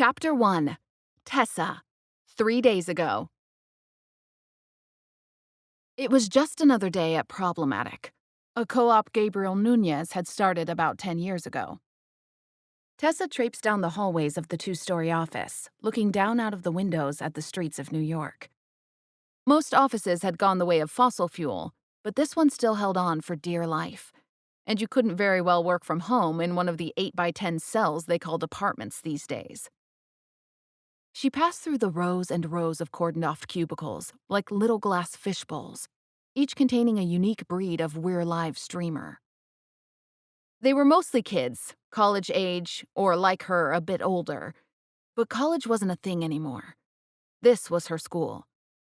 Chapter 1. Tessa. 3 days ago. It was just another day at Problematic, a co-op Gabriel Nunez had started about 10 years ago. Tessa traipsed down the hallways of the two-story office, looking down out of the windows at the streets of New York. Most offices had gone the way of fossil fuel, but this one still held on for dear life. And you couldn't very well work from home in one of the 8x10 cells they called apartments these days. She passed through the rows and rows of cordoned-off cubicles, like little glass fishbowls, each containing a unique breed of We're Live streamer. They were mostly kids, college age, or like her, a bit older. But college wasn't a thing anymore. This was her school.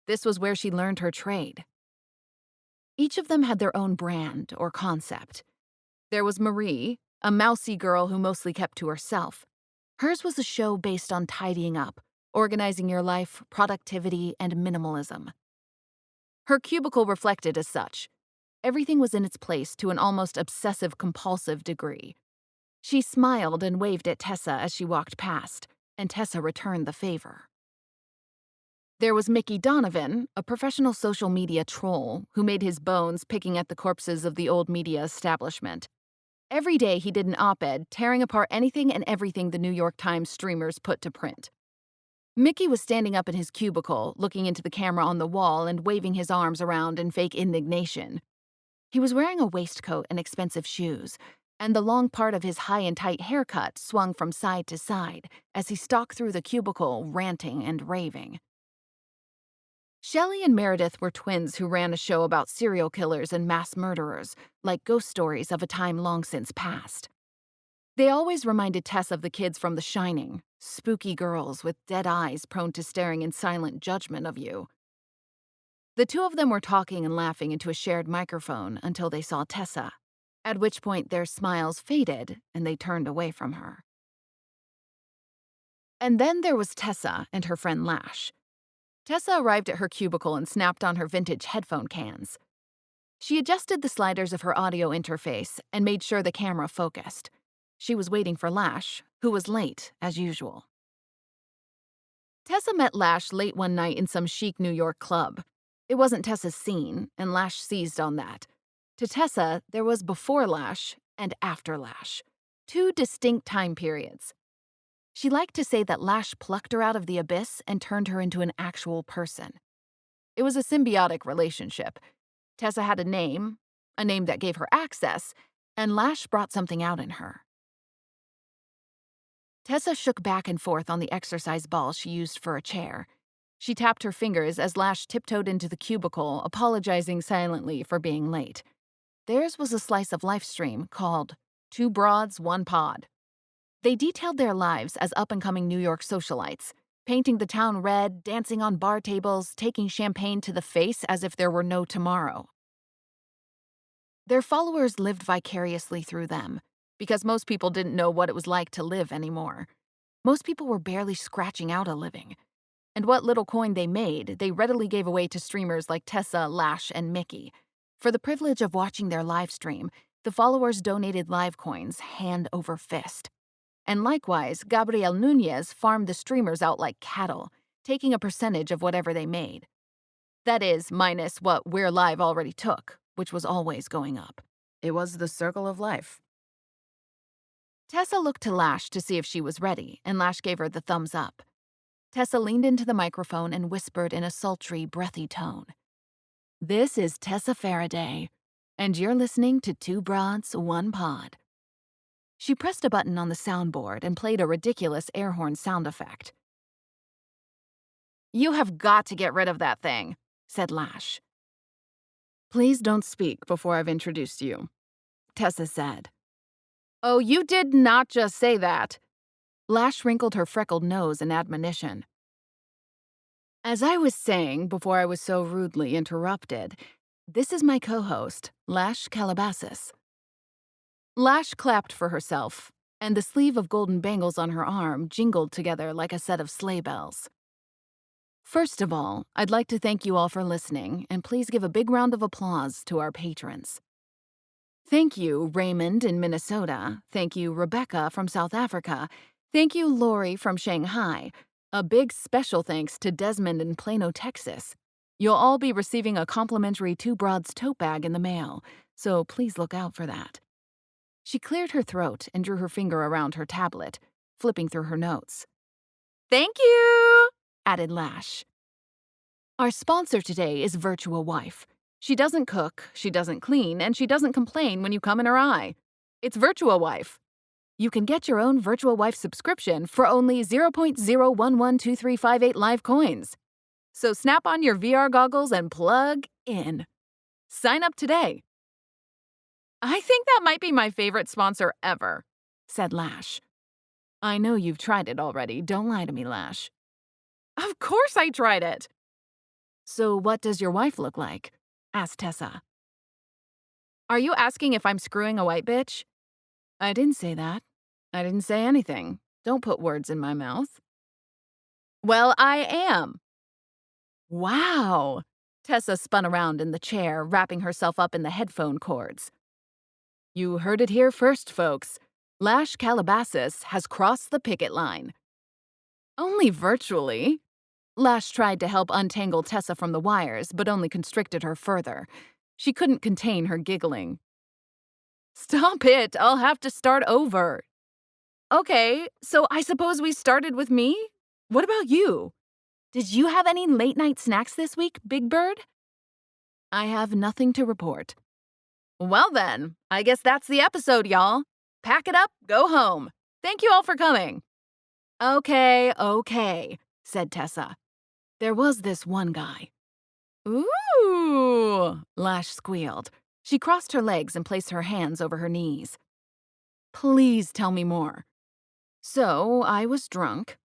This was where she learned her trade. Each of them had their own brand or concept. There was Marie, a mousy girl who mostly kept to herself. Hers was a show based on tidying up, organizing your life, productivity, and minimalism. Her cubicle reflected as such. Everything was in its place to an almost obsessive-compulsive degree. She smiled and waved at Tessa as she walked past, and Tessa returned the favor. There was Mickey Donovan, a professional social media troll who made his bones picking at the corpses of the old media establishment. Every day he did an op-ed tearing apart anything and everything the New York Times streamers put to print. Mickey was standing up in his cubicle, looking into the camera on the wall and waving his arms around in fake indignation. He was wearing a waistcoat and expensive shoes, and the long part of his high and tight haircut swung from side to side as he stalked through the cubicle, ranting and raving. Shelley and Meredith were twins who ran a show about serial killers and mass murderers, like ghost stories of a time long since past. They always reminded Tess of the kids from The Shining, spooky girls with dead eyes prone to staring in silent judgment of you. The two of them were talking and laughing into a shared microphone until they saw Tessa, at which point their smiles faded and they turned away from her. And then there was Tessa and her friend Lash. Tessa arrived at her cubicle and snapped on her vintage headphone cans. She adjusted the sliders of her audio interface and made sure the camera focused. She was waiting for Lash, who was late, as usual. Tessa met Lash late one night in some chic New York club. It wasn't Tessa's scene, and Lash seized on that. To Tessa, there was before Lash and after Lash, two distinct time periods. She liked to say that Lash plucked her out of the abyss and turned her into an actual person. It was a symbiotic relationship. Tessa had a name that gave her access, and Lash brought something out in her. Tessa shook back and forth on the exercise ball she used for a chair. She tapped her fingers as Lash tiptoed into the cubicle, apologizing silently for being late. Theirs was a slice of life stream called Two Broads, One Pod. They detailed their lives as up-and-coming New York socialites, painting the town red, dancing on bar tables, taking champagne to the face as if there were no tomorrow. Their followers lived vicariously through them, because most people didn't know what it was like to live anymore. Most people were barely scratching out a living. And what little coin they made, they readily gave away to streamers like Tessa, Lash, and Mickey. For the privilege of watching their live stream, the followers donated live coins hand over fist. And likewise, Gabriel Nunez farmed the streamers out like cattle, taking a percentage of whatever they made. That is, minus what We're Live already took, which was always going up. It was the circle of life. Tessa looked to Lash to see if she was ready, and Lash gave her the thumbs up. Tessa leaned into the microphone and whispered in a sultry, breathy tone. "This is Tessa Faraday, and you're listening to Two Broads, One Pod." She pressed a button on the soundboard and played a ridiculous air horn sound effect. "You have got to get rid of that thing," said Lash. "Please don't speak before I've introduced you," Tessa said. "Oh, you did not just say that." Lash wrinkled her freckled nose in admonition. "As I was saying before I was so rudely interrupted, this is my co-host, Lash Calabasas." Lash clapped for herself, and the sleeve of golden bangles on her arm jingled together like a set of sleigh bells. "First of all, I'd like to thank you all for listening, and please give a big round of applause to our patrons. Thank you, Raymond in Minnesota. Thank you, Rebecca from South Africa. Thank you, Lori from Shanghai. A big special thanks to Desmond in Plano, Texas. You'll all be receiving a complimentary Two Broads tote bag in the mail, so please look out for that. She cleared her throat and drew her finger around her tablet, flipping through her notes. Thank you, added Lash. Our sponsor today is Virtual Wife. She doesn't cook, she doesn't clean, and she doesn't complain when you come in her eye. It's Virtual Wife. You can get your own Virtual Wife subscription for only 0.0112358 live coins. So snap on your VR goggles and plug in. Sign up today. I think that might be my favorite sponsor ever, said Lash. I know you've tried it already. Don't lie to me, Lash. Of course I tried it. So what does your wife look like? Asked Tessa. Are you asking if I'm screwing a white bitch? I didn't say that. I didn't say anything. Don't put words in my mouth. Well, I am. Wow. Tessa spun around in the chair, wrapping herself up in the headphone cords. You heard it here first, folks. Lash Calabasas has crossed the picket line. Only virtually. Lash tried to help untangle Tessa from the wires, but only constricted her further. She couldn't contain her giggling. Stop it, I'll have to start over. Okay, so I suppose we started with me? What about you? Did you have any late-night snacks this week, Big Bird? I have nothing to report. Well then, I guess that's the episode, y'all. Pack it up, go home. Thank you all for coming. Okay, said Tessa. There was this one guy. Ooh, Lash squealed. She crossed her legs and placed her hands over her knees. Please tell me more. So, I was drunk.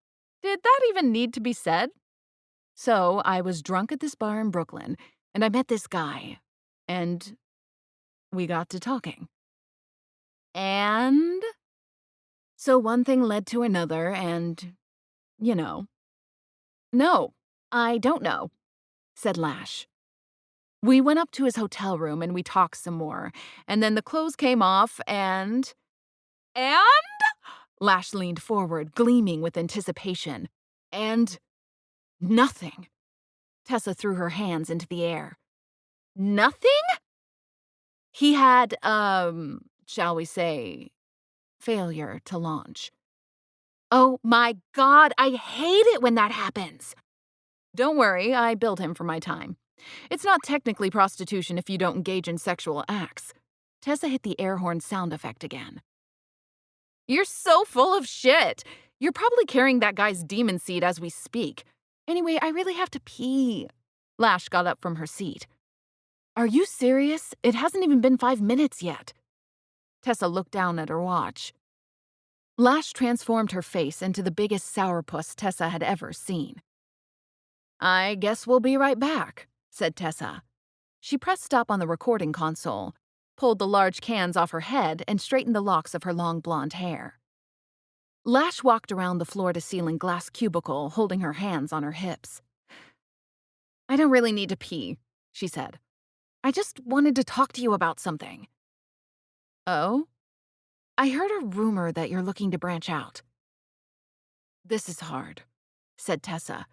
Did that even need to be said? So, I was drunk at this bar in Brooklyn, and I met this guy. And we got to talking. And so one thing led to another, and, you know. No, I don't know, said Lash. We went up to his hotel room and we talked some more, and then the clothes came off and... And? Lash leaned forward, gleaming with anticipation. And... nothing. Tessa threw her hands into the air. Nothing? He had, shall we say, failure to launch. Oh my God, I hate it when that happens. Don't worry, I billed him for my time. It's not technically prostitution if you don't engage in sexual acts. Tessa hit the air horn sound effect again. You're so full of shit. You're probably carrying that guy's demon seed as we speak. Anyway, I really have to pee. Lash got up from her seat. Are you serious? It hasn't even been 5 minutes yet. Tessa looked down at her watch. Lash transformed her face into the biggest sourpuss Tessa had ever seen. I guess we'll be right back, said Tessa. She pressed stop on the recording console, pulled the large cans off her head, and straightened the locks of her long blonde hair. Lash walked around the floor-to-ceiling glass cubicle, holding her hands on her hips. I don't really need to pee, she said. I just wanted to talk to you about something. Oh? I heard a rumor that you're looking to branch out. This is hard, said Tessa.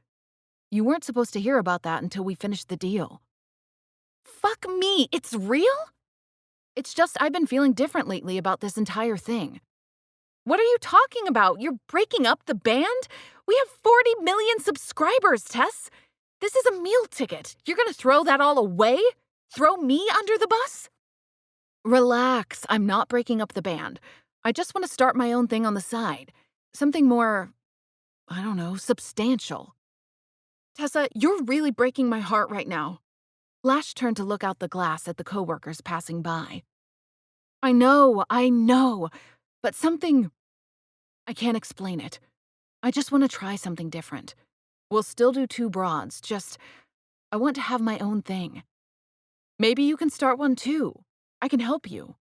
You weren't supposed to hear about that until we finished the deal. Fuck me, it's real? It's just I've been feeling different lately about this entire thing. What are you talking about? You're breaking up the band? We have 40 million subscribers, Tess. This is a meal ticket. You're gonna throw that all away? Throw me under the bus? Relax, I'm not breaking up the band. I just want to start my own thing on the side. Something more, I don't know, substantial. Tessa, you're really breaking my heart right now. Lash turned to look out the glass at the coworkers passing by. I know, but something... I can't explain it. I just want to try something different. We'll still do Two Broads, just... I want to have my own thing. Maybe you can start one too. I can help you.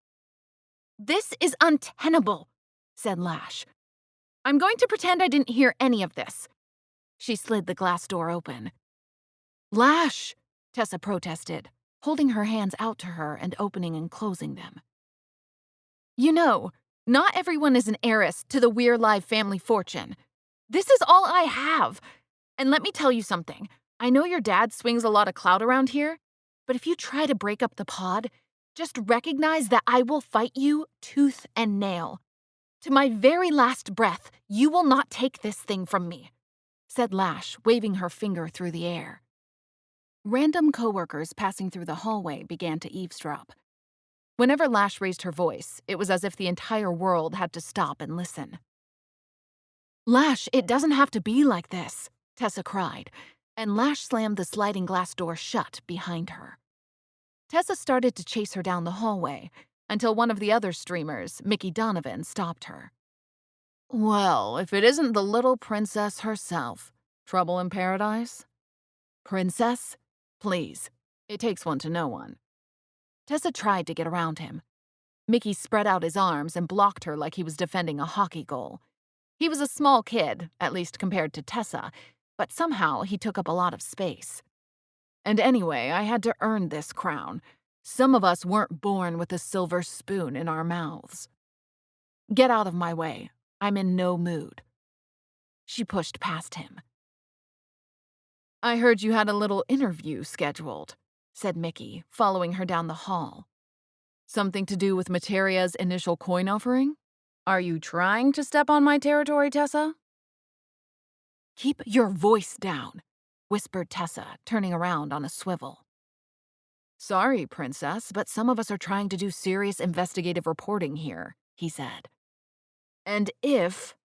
This is untenable, said Lash. I'm going to pretend I didn't hear any of this. She slid the glass door open. Lash, Tessa protested, holding her hands out to her and opening and closing them. You know, Not everyone is an heiress to the We're Live family fortune. This is all I have. And let me tell you something. I know your dad swings a lot of clout around here, but if you try to break up the pod, just recognize that I will fight you tooth and nail. To my very last breath, you will not take this thing from me, said Lash, waving her finger through the air. Random coworkers passing through the hallway began to eavesdrop. Whenever Lash raised her voice, it was as if the entire world had to stop and listen. Lash, it doesn't have to be like this, Tessa cried, and Lash slammed the sliding glass door shut behind her. Tessa started to chase her down the hallway until one of the other streamers, Mickey Donovan, stopped her. Well, if it isn't the little princess herself. Trouble in paradise? Princess? Please. It takes one to know one. Tessa tried to get around him. Mickey spread out his arms and blocked her like he was defending a hockey goal. He was a small kid, at least compared to Tessa, but somehow he took up a lot of space. And anyway, I had to earn this crown. Some of us weren't born with a silver spoon in our mouths. Get out of my way. I'm in no mood. She pushed past him. I heard you had a little interview scheduled, said Mickey, following her down the hall. Something to do with Materia's initial coin offering? Are you trying to step on my territory, Tessa? Keep your voice down, whispered Tessa, turning around on a swivel. Sorry, Princess, but some of us are trying to do serious investigative reporting here, he said. And if...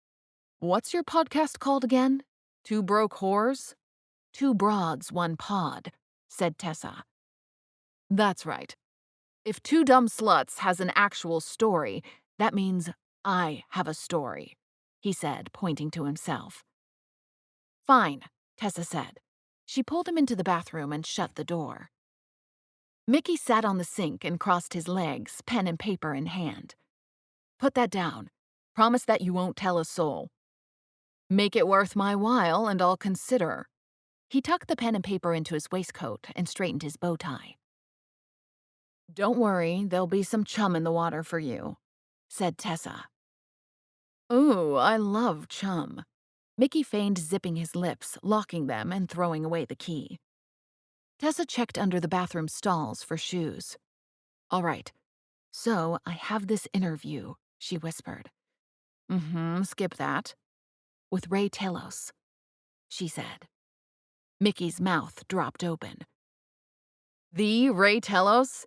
What's your podcast called again? Two Broke Whores? Two Broads, One Pod, said Tessa. That's right. If Two Dumb Sluts has an actual story, that means I have a story, he said, pointing to himself. Fine, Tessa said. She pulled him into the bathroom and shut the door. Mickey sat on the sink and crossed his legs, pen and paper in hand. Put that down. Promise that you won't tell a soul. Make it worth my while and I'll consider. He tucked the pen and paper into his waistcoat and straightened his bow tie. Don't worry, there'll be some chum in the water for you, said Tessa. Ooh, I love chum. Mickey feigned zipping his lips, locking them and throwing away the key. Tessa checked under the bathroom stalls for shoes. All right, so I have this interview, she whispered. Skip that. With Ray Telos, she said. Mickey's mouth dropped open. The Ray Telos?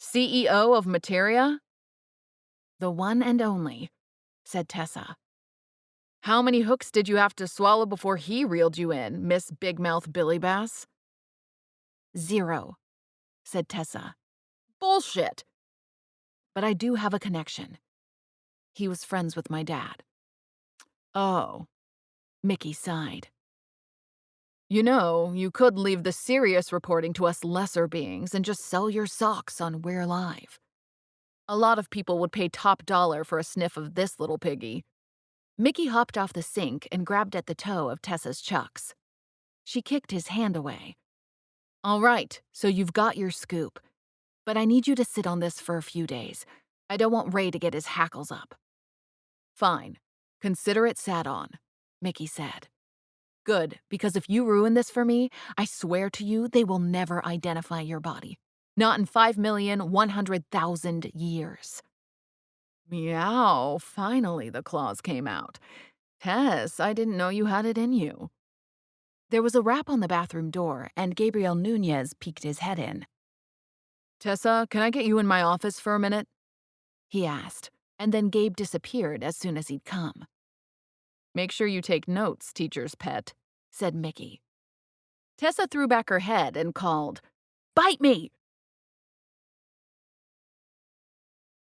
CEO of Materia? The one and only, said Tessa. How many hooks did you have to swallow before he reeled you in, Miss Big Mouth Billy Bass? 0, said Tessa. Bullshit! But I do have a connection. He was friends with my dad. Oh, Mickey sighed. You know, you could leave the serious reporting to us lesser beings and just sell your socks on We're Live. A lot of people would pay top dollar for a sniff of this little piggy. Mickey hopped off the sink and grabbed at the toe of Tessa's chucks. She kicked his hand away. All right, so you've got your scoop. But I need you to sit on this for a few days. I don't want Ray to get his hackles up. Fine. Consider it sat on, Mickey said. Good, because if you ruin this for me, I swear to you they will never identify your body. Not in 5,100,000 years. Meow, finally the claws came out. Tess, I didn't know you had it in you. There was a rap on the bathroom door, and Gabriel Nunez peeked his head in. Tessa, can I get you in my office for a minute? He asked, and then Gabe disappeared as soon as he'd come. Make sure you take notes, teacher's pet, said Mickey. Tessa threw back her head and called, Bite me!